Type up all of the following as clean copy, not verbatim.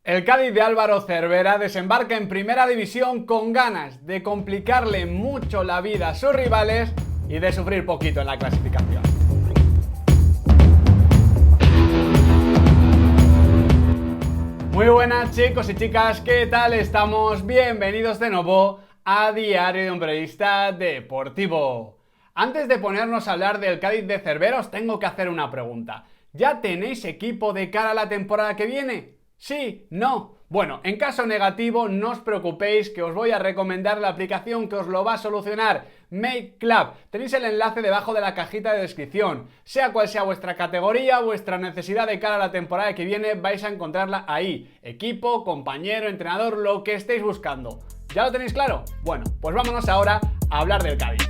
El Cádiz de Álvaro Cervera desembarca en Primera División con ganas de complicarle mucho la vida a sus rivales y de sufrir poquito en la clasificación. Muy buenas chicos y chicas, ¿qué tal estamos? Bienvenidos de nuevo a Diario de un Periodista Deportivo. Antes de ponernos a hablar del Cádiz de Cervera os tengo que hacer una pregunta. ¿Ya tenéis equipo de cara a la temporada que viene? ¿Sí? ¿No? Bueno, en caso negativo no os preocupéis que os voy a recomendar la aplicación que os lo va a solucionar, Make Club. Tenéis el enlace debajo de la cajita de descripción. Sea cual sea vuestra categoría, vuestra necesidad de cara a la temporada que viene, vais a encontrarla ahí. Equipo, compañero, entrenador, lo que estéis buscando. ¿Ya lo tenéis claro? Bueno, pues vámonos ahora a hablar del Cádiz.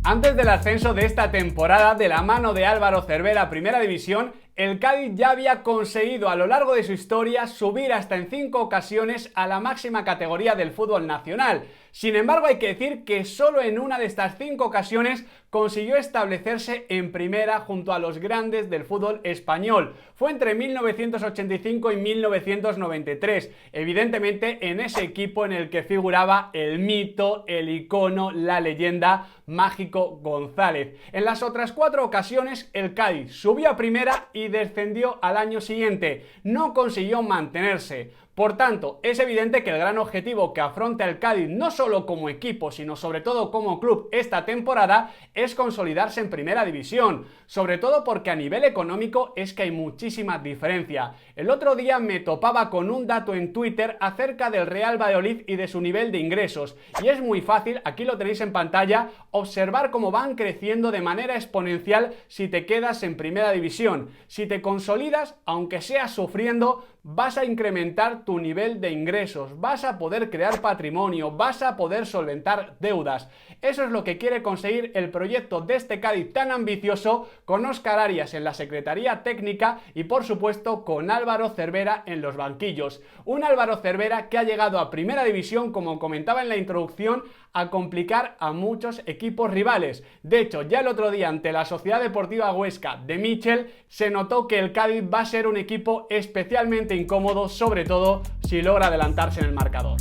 Antes del ascenso de esta temporada, de la mano de Álvaro Cervera a Primera División, el Cádiz ya había conseguido a lo largo de su historia subir hasta en 5 ocasiones a la máxima categoría del fútbol nacional. Sin embargo, hay que decir que solo en una de estas 5 ocasiones consiguió establecerse en primera junto a los grandes del fútbol español. Fue entre 1985 y 1993, evidentemente en ese equipo en el que figuraba el mito, el icono, la leyenda Mágico González. En las otras 4 ocasiones el Cádiz subió a primera y descendió al año siguiente. No consiguió mantenerse. Por tanto, es evidente que el gran objetivo que afronta el Cádiz, no solo como equipo, sino sobre todo como club esta temporada, es consolidarse en Primera División. Sobre todo porque a nivel económico es que hay muchísima diferencia. El otro día me topaba con un dato en Twitter acerca del Real Valladolid y de su nivel de ingresos. Y es muy fácil, aquí lo tenéis en pantalla, observar cómo van creciendo de manera exponencial si te quedas en Primera División. Si te consolidas, aunque sea sufriendo, vas a incrementar tu nivel de ingresos, vas a poder crear patrimonio, vas a poder solventar deudas. Eso es lo que quiere conseguir el proyecto de este Cádiz tan ambicioso, con Óscar Arias en la Secretaría Técnica y por supuesto con Álvaro Cervera en los banquillos. Un Álvaro Cervera que ha llegado a Primera División, como comentaba en la introducción, a complicar a muchos equipos rivales. De hecho, ya el otro día ante la Sociedad Deportiva Huesca de Michel se notó que el Cádiz va a ser un equipo especialmente incómodo, sobre todo si logra adelantarse en el marcador.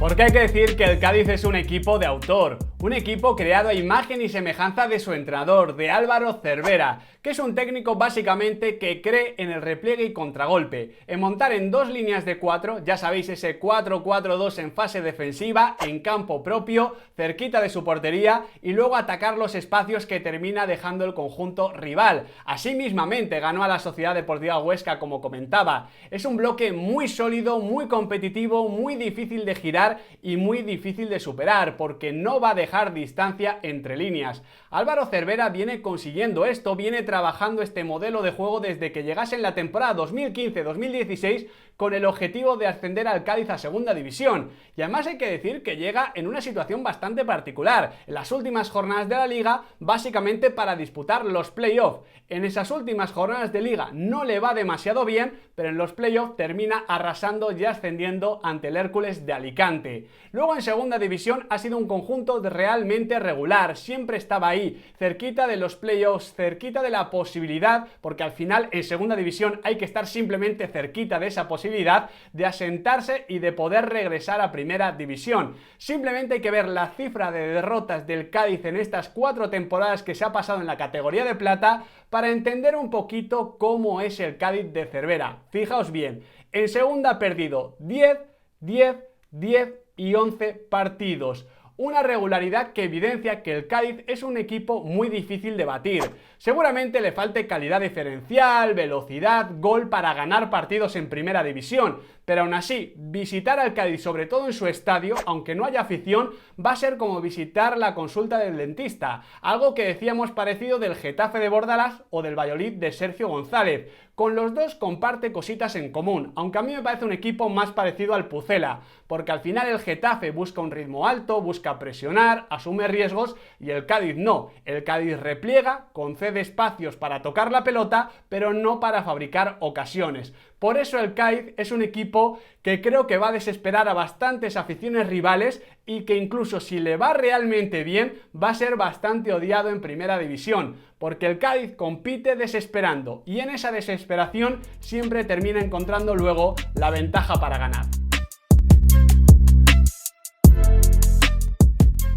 Porque hay que decir que el Cádiz es un equipo de autor, un equipo creado a imagen y semejanza de su entrenador, de Álvaro Cervera, que es un técnico básicamente que cree en el repliegue y contragolpe, en montar en 2 líneas de 4, ya sabéis, ese 4-4-2 en fase defensiva, en campo propio, cerquita de su portería, y luego atacar los espacios que termina dejando el conjunto rival. Así mismamente ganó a la Sociedad Deportiva Huesca, como comentaba. Es un bloque muy sólido, muy competitivo, muy difícil de girar y muy difícil de superar, porque no va a dejar distancia entre líneas. Álvaro Cervera viene consiguiendo esto, viene trabajando este modelo de juego desde que llegase en la temporada 2015-2016 con el objetivo de ascender al Cádiz a Segunda División. Y además hay que decir que llega en una situación bastante particular, en las últimas jornadas de la Liga, básicamente para disputar los playoffs. En esas últimas jornadas de Liga no le va demasiado bien, pero en los playoffs termina arrasando y ascendiendo ante el Hércules de Alicante. Luego en Segunda División ha sido un conjunto realmente regular, siempre estaba ahí, cerquita de los playoffs, cerquita de la posibilidad, porque al final en Segunda División hay que estar simplemente cerquita de esa posibilidad de asentarse y de poder regresar a Primera División. Simplemente hay que ver la cifra de derrotas del Cádiz en estas 4 temporadas que se ha pasado en la categoría de plata para entender un poquito cómo es el Cádiz de Cervera. Fijaos bien, en segunda ha perdido 10, 10, 10 y 11 partidos. Una regularidad que evidencia que el Cádiz es un equipo muy difícil de batir. Seguramente le falte calidad diferencial, velocidad, gol para ganar partidos en Primera División, pero aún así, visitar al Cádiz, sobre todo en su estadio, aunque no haya afición, va a ser como visitar la consulta del dentista, algo que decíamos parecido del Getafe de Bordalas o del Valladolid de Sergio González. Con los dos comparte cositas en común, aunque a mí me parece un equipo más parecido al Pucela, porque al final el Getafe busca un ritmo alto, busca busca presionar, asume riesgos y el Cádiz no. El Cádiz repliega, concede espacios para tocar la pelota, pero no para fabricar ocasiones. Por eso el Cádiz es un equipo que creo que va a desesperar a bastantes aficiones rivales y que incluso si le va realmente bien va a ser bastante odiado en primera división, porque el Cádiz compite desesperando y en esa desesperación siempre termina encontrando luego la ventaja para ganar.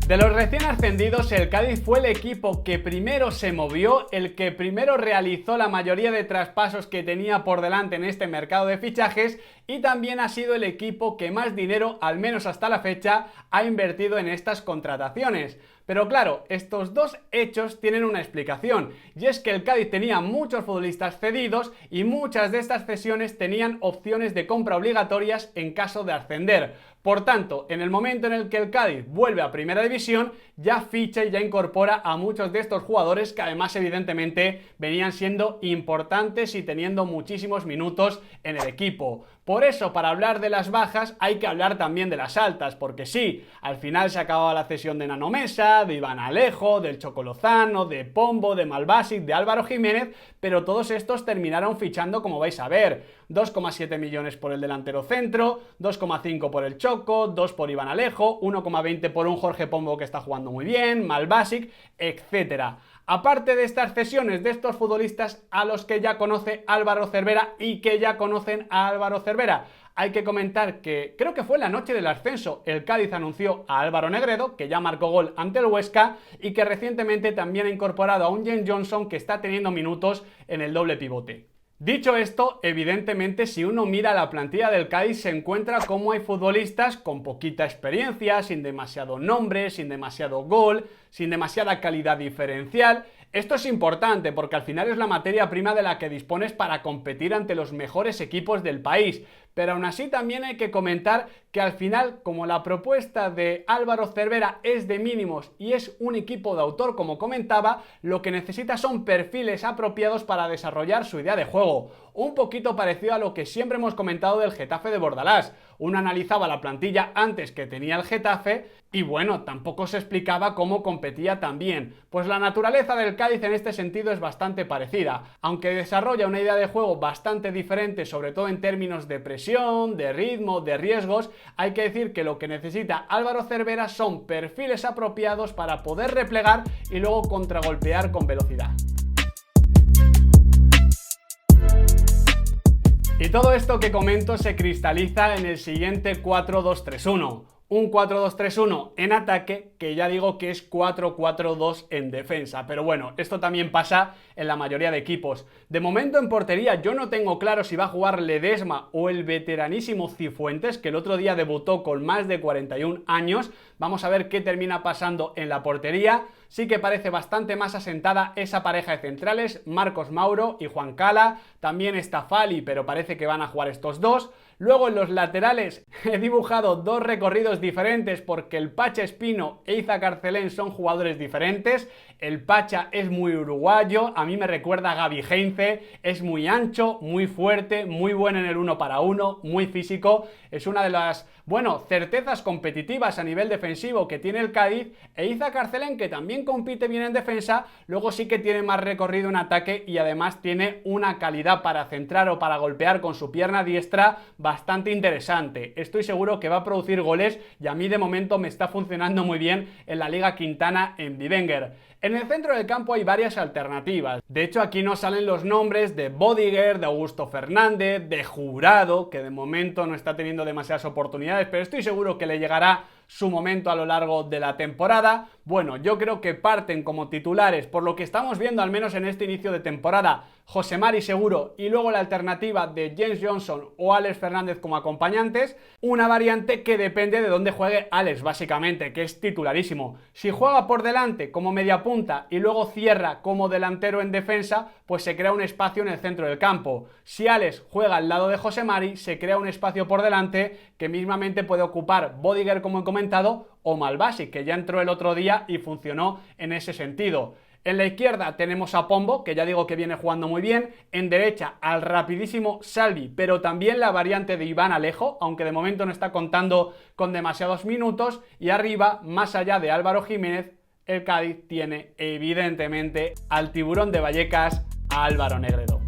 De los recién ascendidos, el Cádiz fue el equipo que primero se movió, el que primero realizó la mayoría de traspasos que tenía por delante en este mercado de fichajes y también ha sido el equipo que más dinero, al menos hasta la fecha, ha invertido en estas contrataciones. Pero claro, estos dos hechos tienen una explicación, y es que el Cádiz tenía muchos futbolistas cedidos y muchas de estas cesiones tenían opciones de compra obligatorias en caso de ascender. Por tanto, en el momento en el que el Cádiz vuelve a primera división, ya ficha y ya incorpora a muchos de estos jugadores que además evidentemente venían siendo importantes y teniendo muchísimos minutos en el equipo. Por eso, para hablar de las bajas hay que hablar también de las altas, porque sí, al final se acababa la cesión de Nano Mesa, de Iván Alejo, del Choco Lozano, de Pombo, de Malbasic, de Álvaro Jiménez, pero todos estos terminaron fichando, como vais a ver, 2,7 millones por el delantero centro, 2,5 por el Choco, 2 por Iván Alejo, 1,20 por un Jorge Pombo que está jugando muy bien, Malbasic, etcétera. Aparte de estas cesiones de estos futbolistas a los que ya conoce Álvaro Cervera y que ya conocen a Álvaro Cervera, hay que comentar que creo que fue la noche del ascenso, el Cádiz anunció a Álvaro Negredo, que ya marcó gol ante el Huesca y que recientemente también ha incorporado a un James Johnson que está teniendo minutos en el doble pivote. Dicho esto, evidentemente si uno mira la plantilla del Cádiz se encuentra como hay futbolistas con poquita experiencia, sin demasiado nombre, sin demasiado gol, sin demasiada calidad diferencial. Esto es importante porque al final es la materia prima de la que dispones para competir ante los mejores equipos del país. Pero aún así también hay que comentar que al final, como la propuesta de Álvaro Cervera es de mínimos y es un equipo de autor, como comentaba, lo que necesita son perfiles apropiados para desarrollar su idea de juego. Un poquito parecido a lo que siempre hemos comentado del Getafe de Bordalás. Uno analizaba la plantilla antes que tenía el Getafe y bueno, tampoco se explicaba cómo competía tan bien. Pues la naturaleza del Cádiz en este sentido es bastante parecida, aunque desarrolla una idea de juego bastante diferente, sobre todo en términos de presión, de ritmo, de riesgos. Hay que decir que lo que necesita Álvaro Cervera son perfiles apropiados para poder replegar y luego contragolpear con velocidad. Y todo esto que comento se cristaliza en el siguiente 4-2-3-1. Un 4-2-3-1 en ataque, que ya digo que es 4-4-2 en defensa. Pero bueno, esto también pasa en la mayoría de equipos. De momento en portería yo no tengo claro si va a jugar Ledesma o el veteranísimo Cifuentes, que el otro día debutó con más de 41 años. Vamos a ver qué termina pasando en la portería. Sí que parece bastante más asentada esa pareja de centrales, Marcos Mauro y Juan Cala. También está Fali, pero parece que van a jugar estos dos. Luego en los laterales he dibujado dos recorridos diferentes porque el Pacha Espino e Iza Carcelén son jugadores diferentes. El Pacha es muy uruguayo, a mí me recuerda a Gaby Heinze, es muy ancho, muy fuerte, muy bueno en el 1 para 1, muy físico. Es una de las, certezas competitivas a nivel defensivo que tiene el Cádiz. E Iza Carcelén, que también compite bien en defensa, luego sí que tiene más recorrido en ataque y además tiene una calidad para centrar o para golpear con su pierna diestra bastante interesante. Estoy seguro que va a producir goles y a mí de momento me está funcionando muy bien en la Liga Quintana en Bivenger. En el centro del campo hay varias alternativas. De hecho, aquí nos salen los nombres de Bodiger, de Augusto Fernández, de Jurado, que de momento no está teniendo demasiadas oportunidades, pero estoy seguro que le llegará su momento a lo largo de la temporada. Bueno, yo creo que parten como titulares, por lo que estamos viendo al menos en este inicio de temporada, José Mari seguro y luego la alternativa de James Johnson o Alex Fernández como acompañantes, una variante que depende de dónde juegue Alex básicamente, que es titularísimo. Si juega por delante como media punta y luego cierra como delantero en defensa, pues se crea un espacio en el centro del campo. Si Alex juega al lado de José Mari, se crea un espacio por delante que mismamente puede ocupar Bodiger, como he comentado, o Malbasic, que ya entró el otro día y funcionó en ese sentido. En la izquierda tenemos a Pombo, que ya digo que viene jugando muy bien. En derecha al rapidísimo Salvi, pero también la variante de Iván Alejo, aunque de momento no está contando con demasiados minutos. Y arriba, más allá de Álvaro Jiménez, el Cádiz tiene evidentemente al tiburón de Vallecas, a Álvaro Negredo.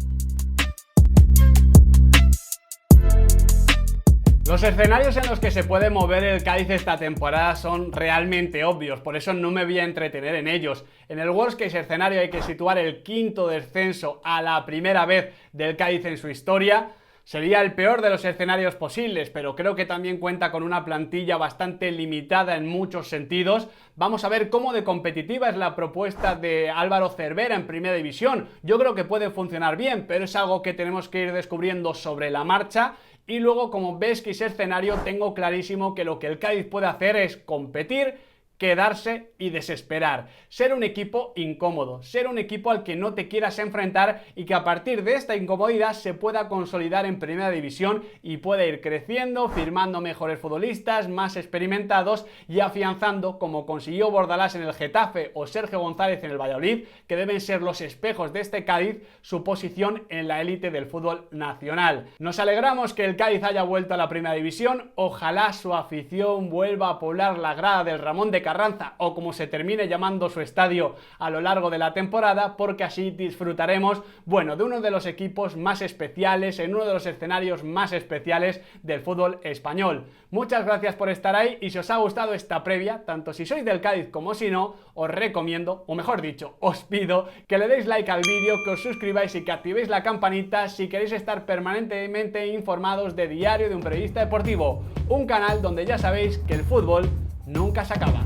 Los escenarios en los que se puede mover el Cádiz esta temporada son realmente obvios, por eso no me voy a entretener en ellos. En el worst case escenario hay que situar el quinto descenso a la primera vez del Cádiz en su historia. Sería el peor de los escenarios posibles, pero creo que también cuenta con una plantilla bastante limitada en muchos sentidos. Vamos a ver cómo de competitiva es la propuesta de Álvaro Cervera en Primera División. Yo creo que puede funcionar bien, pero es algo que tenemos que ir descubriendo sobre la marcha. Y luego, como ves que ese escenario, tengo clarísimo que lo que el Cádiz puede hacer es competir, quedarse y desesperar. Ser un equipo incómodo, ser un equipo al que no te quieras enfrentar y que a partir de esta incomodidad se pueda consolidar en Primera División y pueda ir creciendo, firmando mejores futbolistas, más experimentados y afianzando, como consiguió Bordalás en el Getafe o Sergio González en el Valladolid, que deben ser los espejos de este Cádiz, su posición en la élite del fútbol nacional. Nos alegramos que el Cádiz haya vuelto a la Primera División, ojalá su afición vuelva a poblar la grada del Ramón de Carranza, o como se termine llamando su estadio a lo largo de la temporada, porque así disfrutaremos, bueno, de uno de los equipos más especiales, en uno de los escenarios más especiales del fútbol español. Muchas gracias por estar ahí, y si os ha gustado esta previa, tanto si sois del Cádiz como si no, os recomiendo, o mejor dicho, os pido que le deis like al vídeo, que os suscribáis y que activéis la campanita si queréis estar permanentemente informados de Diario de un Periodista Deportivo, un canal donde ya sabéis que el fútbol nunca se acaba.